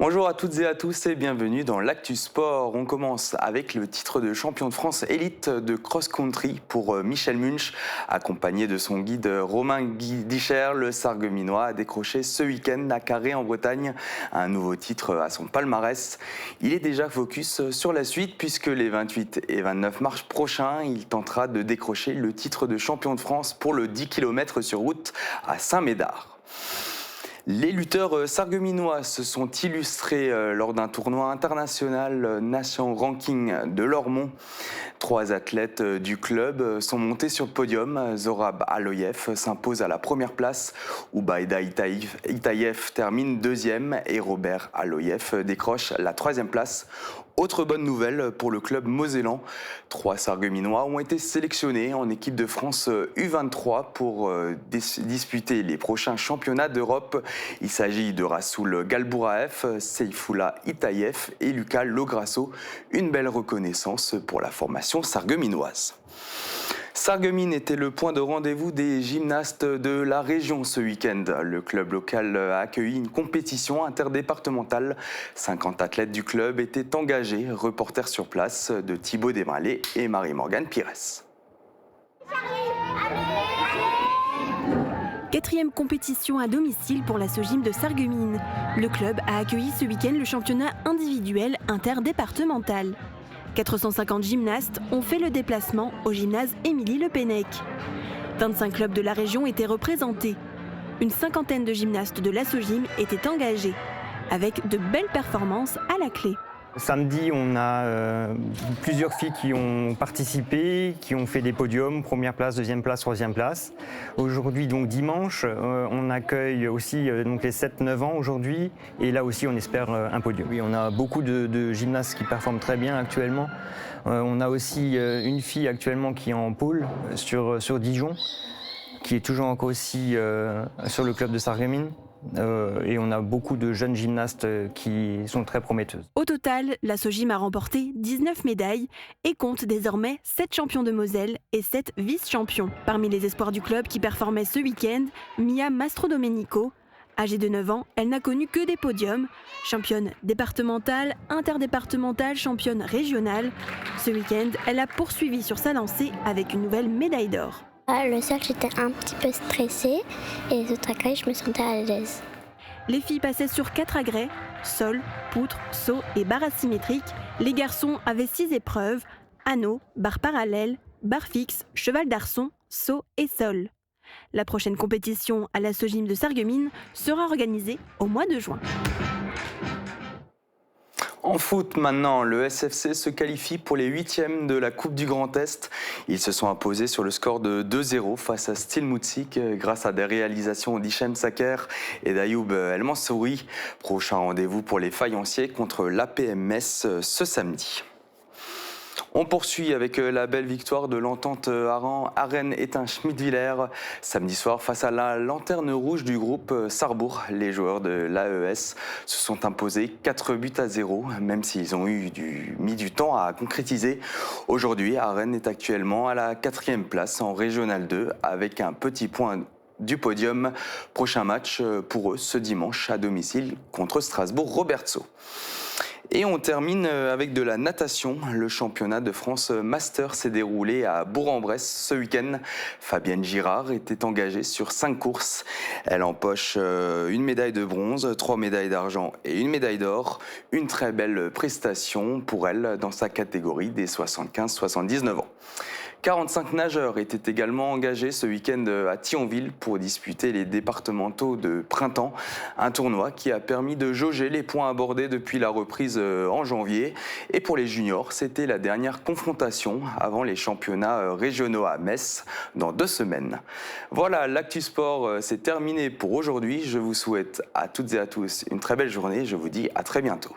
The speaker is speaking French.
Bonjour à toutes et à tous et bienvenue dans l'Actu Sport. On commence avec le titre de champion de France élite de cross-country pour Michel Munch. Accompagné de son guide Romain Guidicher, le Sarregueminois a décroché ce week-end à Carré en Bretagne un nouveau titre à son palmarès. Il est déjà focus sur la suite puisque les 28 et 29 mars prochains, il tentera de décrocher le titre de champion de France pour le 10 km sur route à Saint-Médard. Les lutteurs sarregueminois se sont illustrés lors d'un tournoi international Nation Ranking de Lormont. 3 athlètes du club sont montés sur le podium. Zorab Aloyev s'impose à la première place, Ubaïda Itaïev termine deuxième et Robert Aloyev décroche la troisième place. Autre bonne nouvelle pour le club mosellan, 3 sarregueminois ont été sélectionnés en équipe de France U23 pour disputer les prochains championnats d'Europe. Il s'agit de Rassoul Galbouraev, Seyfoula Itaïev et Lucas Lograsso. Une belle reconnaissance pour la formation sarregueminoise. Sarreguemines était le point de rendez-vous des gymnastes de la région ce week-end. Le club local a accueilli une compétition interdépartementale. 50 athlètes du club étaient engagés. Reporters sur place de Thibaut Desmarlés et Marie-Morgane Pires. Quatrième compétition à domicile pour la SOGIM de Sarreguemines. Le club a accueilli ce week-end le championnat individuel interdépartemental. 450 gymnastes ont fait le déplacement au gymnase Émilie Le Pennec. 25 clubs de la région étaient représentés. Une cinquantaine de gymnastes de la SOGIM étaient engagés, avec de belles performances à la clé. Samedi, on a plusieurs filles qui ont participé, qui ont fait des podiums, première place, deuxième place, troisième place. Aujourd'hui, donc dimanche, on accueille aussi donc les 7-9 ans aujourd'hui, et là aussi on espère un podium. Oui, on a beaucoup de gymnastes qui performent très bien actuellement. On a aussi une fille actuellement qui est en pôle sur Dijon, qui est toujours encore aussi sur le club de Sarreguemines. Et on a beaucoup de jeunes gymnastes qui sont très prometteuses. Au total, la SOGIM a remporté 19 médailles et compte désormais 7 champions de Moselle et 7 vice-champions. Parmi les espoirs du club qui performaient ce week-end, Mia Mastrodomenico. Âgée de 9 ans, elle n'a connu que des podiums. Championne départementale, interdépartementale, championne régionale. Ce week-end, elle a poursuivi sur sa lancée avec une nouvelle médaille d'or. Le sol, j'étais un petit peu stressée et les autres agrès, je me sentais à l'aise. Les filles passaient sur 4 agrès, sol, poutre, saut et barre asymétrique. Les garçons avaient 6 épreuves, anneau, barre parallèle, barre fixe, cheval d'arçon, saut et sol. La prochaine compétition à la SOGIM de Sarreguemines sera organisée au mois de juin. En foot maintenant, le SFC se qualifie pour les 8e de la Coupe du Grand Est. Ils se sont imposés sur le score de 2-0 face à Stilmoutsik grâce à des réalisations d'Hichem Saker et d'Ayoub El Mansouri. Prochain rendez-vous pour les Fayenciers contre l'APM Metz ce samedi. On poursuit avec la belle victoire de l'entente Arène Étain Schmidt-Villers samedi soir face à la lanterne rouge du groupe Sarrebourg. Les joueurs de l'AES se sont imposés 4-0, même s'ils ont mis du temps à concrétiser. Aujourd'hui, Arène est actuellement à la 4e place en Régional 2 avec un petit point du podium. Prochain match pour eux ce dimanche à domicile contre Strasbourg-Robertso. Et on termine avec de la natation. Le championnat de France Master s'est déroulé à Bourg-en-Bresse ce week-end. Fabienne Girard était engagée sur 5 courses. Elle empoche une médaille de bronze, 3 médailles d'argent et une médaille d'or. Une très belle prestation pour elle dans sa catégorie des 75-79 ans. 45 nageurs étaient également engagés ce week-end à Thionville pour disputer les départementaux de printemps. Un tournoi qui a permis de jauger les points abordés depuis la reprise en janvier. Et pour les juniors, c'était la dernière confrontation avant les championnats régionaux à Metz dans 2 semaines. Voilà, l'Actu Sport, c'est terminé pour aujourd'hui. Je vous souhaite à toutes et à tous une très belle journée. Je vous dis à très bientôt.